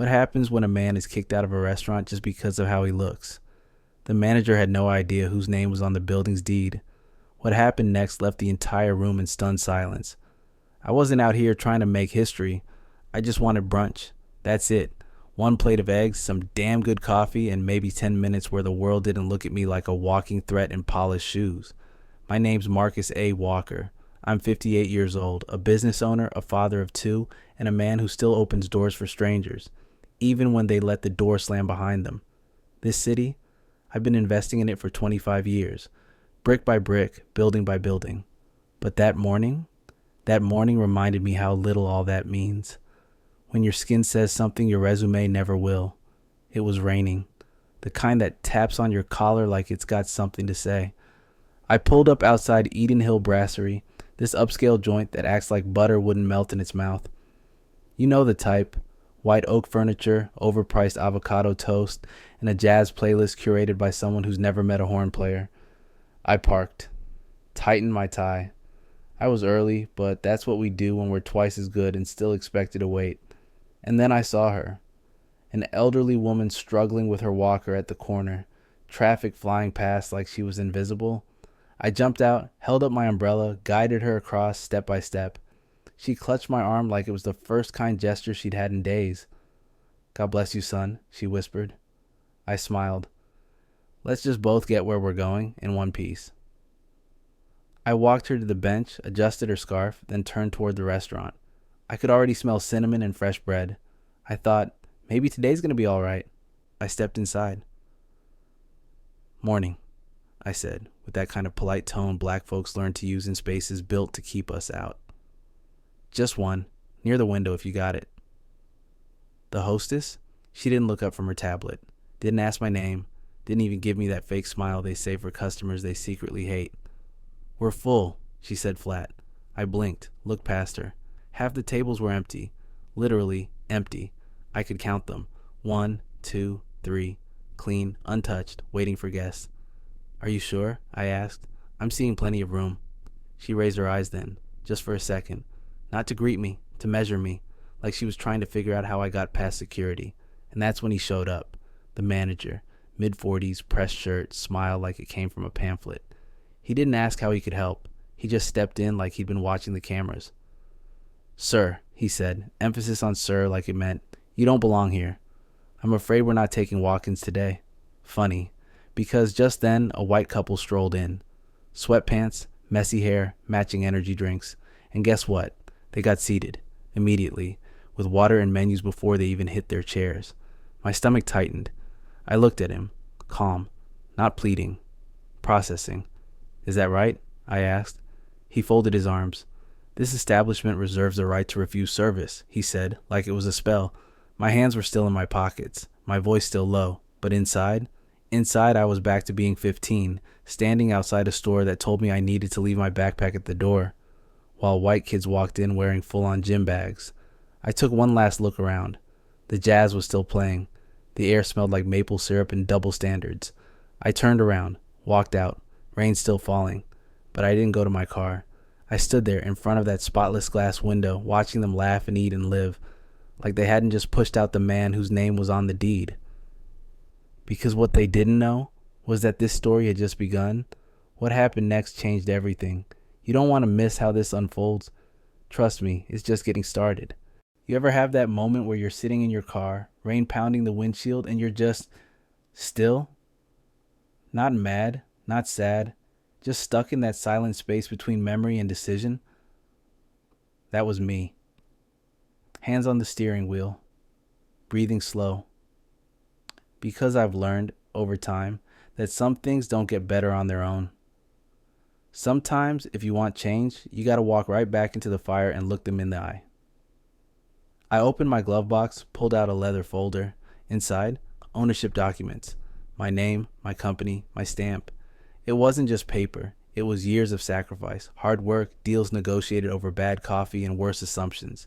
What happens when a man is kicked out of a restaurant just because of how he looks? The manager had no idea whose name was on the building's deed. What happened next left the entire room in stunned silence. I wasn't out here trying to make history. I just wanted brunch. That's it. One plate of eggs, some damn good coffee, and maybe 10 minutes where the world didn't look at me like a walking threat in polished shoes. My name's Marcus A. Walker. I'm 58 years old, a business owner, a father of two, and a man who still opens doors for strangers, even when they let the door slam behind them. This city, I've been investing in it for 25 years, brick by brick, building by building. But that morning reminded me how little all that means. When your skin says something your resume never will. It was raining, the kind that taps on your collar like it's got something to say. I pulled up outside Eden Hill Brasserie, this upscale joint that acts like butter wouldn't melt in its mouth. You know the type. White oak furniture, overpriced avocado toast, and a jazz playlist curated by someone who's never met a horn player. I parked, tightened my tie. I was early, but that's what we do when we're twice as good and still expected to wait. And then I saw her, an elderly woman struggling with her walker at the corner, traffic flying past like she was invisible. I jumped out, held up my umbrella, guided her across step by step. She clutched my arm like it was the first kind gesture she'd had in days. "God bless you, son," she whispered. I smiled. Let's just both get where we're going in one piece. I walked her to the bench, adjusted her scarf, then turned toward the restaurant. I could already smell cinnamon and fresh bread. I thought, maybe today's going to be all right. I stepped inside. "Morning," I said, with that kind of polite tone black folks learn to use in spaces built to keep us out. "Just one, near the window if you got it." The hostess? She didn't look up from her tablet, didn't ask my name, didn't even give me that fake smile they say for customers they secretly hate. "We're full," she said flat. I blinked, looked past her. Half the tables were empty, literally empty. I could count them. 1, 2, 3, clean, untouched, waiting for guests. "Are you sure?" I asked. "I'm seeing plenty of room." She raised her eyes then, just for a second. Not to greet me, to measure me, like she was trying to figure out how I got past security. And that's when he showed up, the manager, mid-40s, pressed shirt, smile like it came from a pamphlet. He didn't ask how he could help. He just stepped in like he'd been watching the cameras. "Sir," he said, emphasis on sir like it meant, "you don't belong here. I'm afraid we're not taking walk-ins today." Funny, because just then a white couple strolled in. Sweatpants, messy hair, matching energy drinks. And guess what? They got seated, immediately, with water and menus before they even hit their chairs. My stomach tightened. I looked at him, calm, not pleading, processing. "Is that right?" I asked. He folded his arms. "This establishment reserves the right to refuse service," he said, like it was a spell. My hands were still in my pockets, my voice still low, but inside I was back to being 15, standing outside a store that told me I needed to leave my backpack at the door, while white kids walked in wearing full-on gym bags. I took one last look around. The jazz was still playing. The air smelled like maple syrup and double standards. I turned around, walked out, rain still falling, but I didn't go to my car. I stood there in front of that spotless glass window, watching them laugh and eat and live, like they hadn't just pushed out the man whose name was on the deed. Because what they didn't know was that this story had just begun. What happened next changed everything. You don't want to miss how this unfolds. Trust me, it's just getting started. You ever have that moment where you're sitting in your car, rain pounding the windshield, and you're just still? Not mad, not sad, just stuck in that silent space between memory and decision? That was me. Hands on the steering wheel, breathing slow. Because I've learned, over time, that some things don't get better on their own. Sometimes, if you want change, you gotta walk right back into the fire and look them in the eye. I opened my glove box, pulled out a leather folder. Inside, ownership documents. My name, my company, my stamp. It wasn't just paper. It was years of sacrifice, hard work, deals negotiated over bad coffee and worse assumptions.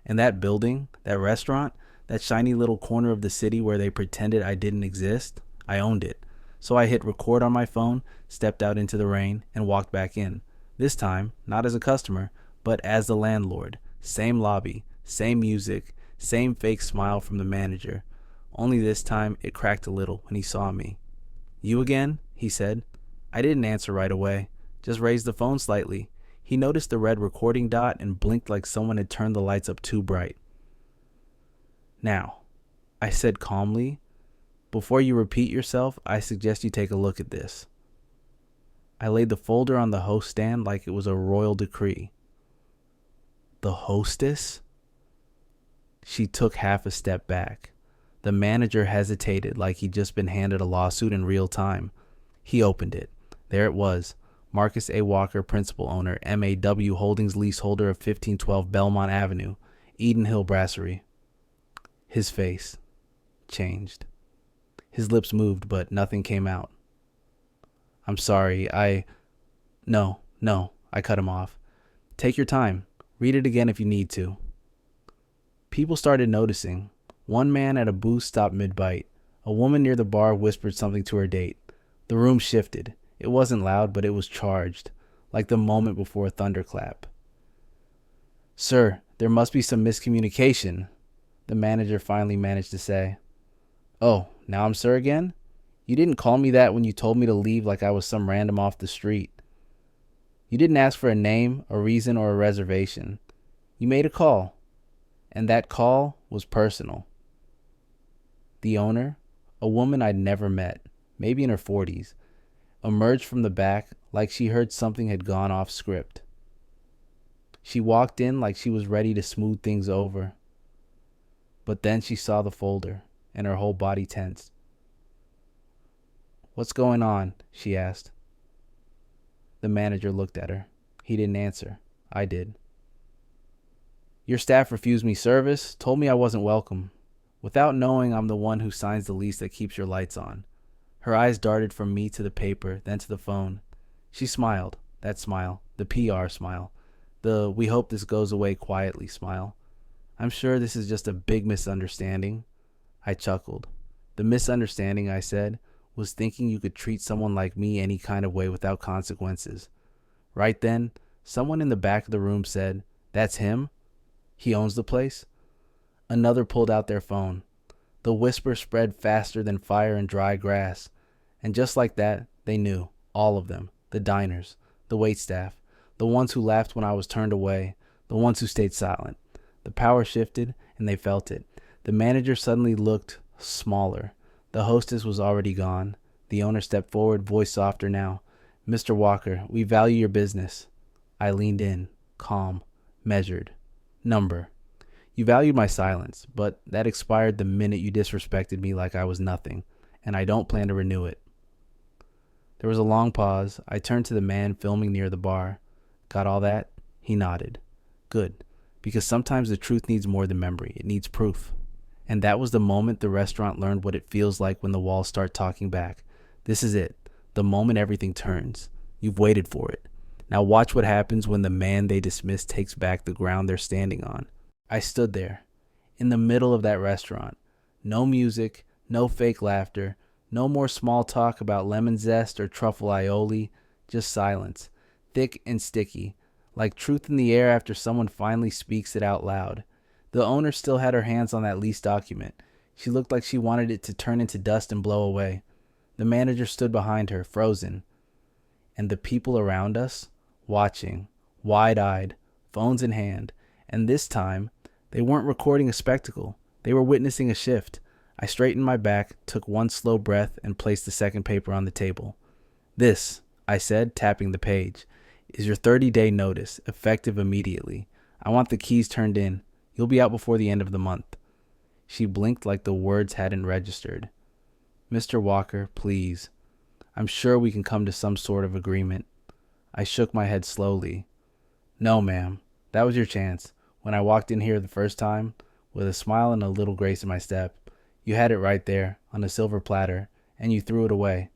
And that building, that restaurant, that shiny little corner of the city where they pretended I didn't exist, I owned it. So I hit record on my phone, stepped out into the rain, and walked back in. This time, not as a customer, but as the landlord. Same lobby, same music, Same fake smile from the manager, only this time it cracked a little when he saw me. "You again?" he said. I didn't answer right away, just raised the phone slightly. He noticed the red recording dot and blinked like someone had turned the lights up too bright. "Now," I said calmly, "before you repeat yourself, I suggest you take a look at this." I laid the folder on the host stand like it was a royal decree. "The hostess?" She took half a step back. The manager hesitated like he'd just been handed a lawsuit in real time. He opened it. There it was. Marcus A. Walker, principal owner, MAW Holdings leaseholder of 1512 Belmont Avenue, Eden Hill Brasserie. His face changed. His lips moved, but nothing came out. "I'm sorry, No, I cut him off. "Take your time. Read it again if you need to." People started noticing. One man at a booth stopped mid-bite. A woman near the bar whispered something to her date. The room shifted. It wasn't loud, but it was charged, like the moment before a thunderclap. "Sir, there must be some miscommunication," the manager finally managed to say. "Oh, now I'm sir again? You didn't call me that when you told me to leave like I was some random off the street. You didn't ask for a name, a reason, or a reservation. You made a call, and that call was personal." The owner, a woman I'd never met, maybe in her 40s, emerged from the back like she heard something had gone off script. She walked in like she was ready to smooth things over. But then she saw the folder, and her whole body tensed. "What's going on?" she asked. The manager looked at her. He didn't answer. I did. "Your staff refused me service, told me I wasn't welcome, without knowing I'm the one who signs the lease that keeps your lights on." Her eyes darted from me to the paper, then to the phone. She smiled, that smile, the PR smile, the "we hope this goes away quietly" smile. "I'm sure this is just a big misunderstanding." I chuckled. "The misunderstanding," I said, "was thinking you could treat someone like me any kind of way without consequences." Right then, someone in the back of the room said, "That's him? He owns the place?" Another pulled out their phone. The whisper spread faster than fire in dry grass. And just like that, they knew, all of them, the diners, the waitstaff, the ones who laughed when I was turned away, the ones who stayed silent. The power shifted, and they felt it. The manager suddenly looked smaller. The hostess was already gone. The owner stepped forward, voice softer now. "Mr. Walker, we value your business." I leaned in, calm, measured. "Number. You valued my silence, but that expired the minute you disrespected me like I was nothing, and I don't plan to renew it." There was a long pause. I turned to the man filming near the bar. "Got all that?" He nodded. "Good, because sometimes the truth needs more than memory. It needs proof." And that was the moment the restaurant learned what it feels like when the walls start talking back. This is it, the moment everything turns. You've waited for it. Now watch what happens when the man they dismissed takes back the ground they're standing on. I stood there, in the middle of that restaurant. No music, no fake laughter, no more small talk about lemon zest or truffle aioli, just silence, thick and sticky, like truth in the air after someone finally speaks it out loud. The owner still had her hands on that lease document. She looked like she wanted it to turn into dust and blow away. The manager stood behind her, frozen. And the people around us, watching, wide-eyed, phones in hand, and this time, they weren't recording a spectacle. They were witnessing a shift. I straightened my back, took one slow breath, and placed the second paper on the table. "This," I said, tapping the page, "is your 30-day notice, effective immediately. I want the keys turned in. You'll be out before the end of the month." She blinked like the words hadn't registered. "Mr. Walker, please. I'm sure we can come to some sort of agreement." I shook my head slowly. "No, ma'am. That was your chance. When I walked in here the first time, with a smile and a little grace in my step, you had it right there, on a silver platter, and you threw it away."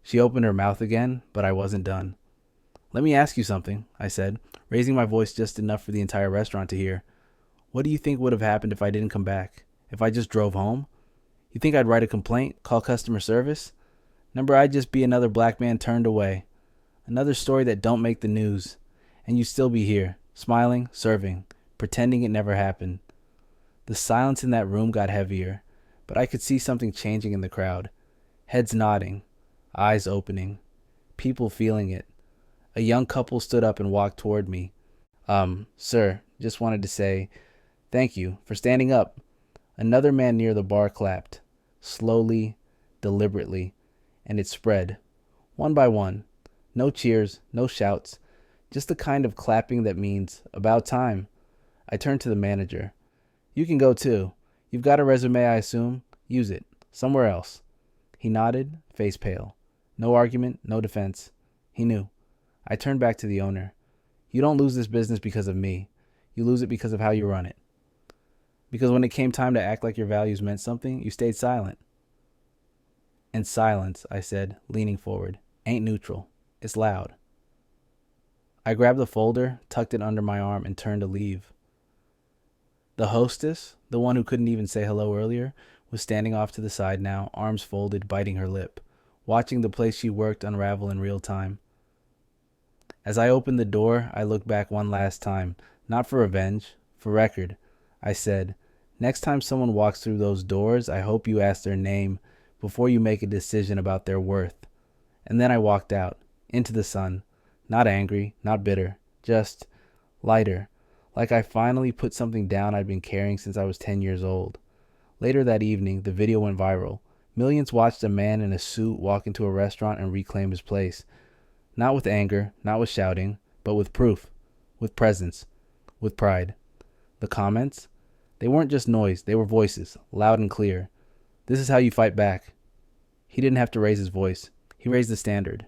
She opened her mouth again, but I wasn't done. "Let me ask you something," I said, raising my voice just enough for the entire restaurant to hear. "What do you think would have happened if I didn't come back? If I just drove home? You think I'd write a complaint, call customer service? Number, I'd just be another black man turned away. Another story that don't make the news. And you'd still be here, smiling, serving, pretending it never happened." The silence in that room got heavier, but I could see something changing in the crowd. Heads nodding, eyes opening, people feeling it. A young couple stood up and walked toward me. Sir, just wanted to say thank you for standing up. Another man near the bar clapped, slowly, deliberately, and it spread, one by one. No cheers, no shouts, just the kind of clapping that means, about time. I turned to the manager. You can go too. You've got a resume, I assume. Use it. Somewhere else. He nodded, face pale. No argument, no defense. He knew. I turned back to the owner. You don't lose this business because of me. You lose it because of how you run it. Because when it came time to act like your values meant something, you stayed silent. And silence, I said, leaning forward, ain't neutral. It's loud. I grabbed the folder, tucked it under my arm, and turned to leave. The hostess, the one who couldn't even say hello earlier, was standing off to the side now, arms folded, biting her lip, watching the place she worked unravel in real time. As I opened the door, I looked back one last time, not for revenge, for record. I said, next time someone walks through those doors, I hope you ask their name before you make a decision about their worth. And then I walked out, into the sun, not angry, not bitter, just lighter, like I finally put something down I'd been carrying since I was 10 years old. Later that evening, the video went viral. Millions watched a man in a suit walk into a restaurant and reclaim his place. Not with anger, not with shouting, but with proof, with presence, with pride. The comments? They weren't just noise, they were voices, loud and clear. This is how you fight back. He didn't have to raise his voice. He raised the standard.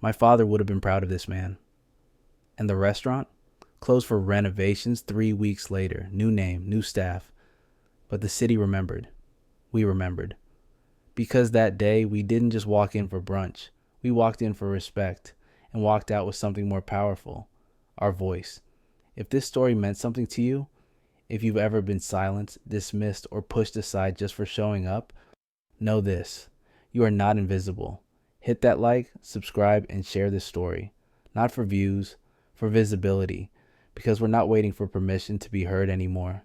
My father would have been proud of this man. And the restaurant? Closed for renovations 3 weeks later. New name, new staff. But the city remembered. We remembered. Because that day, we didn't just walk in for brunch. We walked in for respect and walked out with something more powerful, our voice. If this story meant something to you, if you've ever been silenced, dismissed, or pushed aside just for showing up, know this. You are not invisible. Hit that like, subscribe, and share this story. Not for views, for visibility, because we're not waiting for permission to be heard anymore.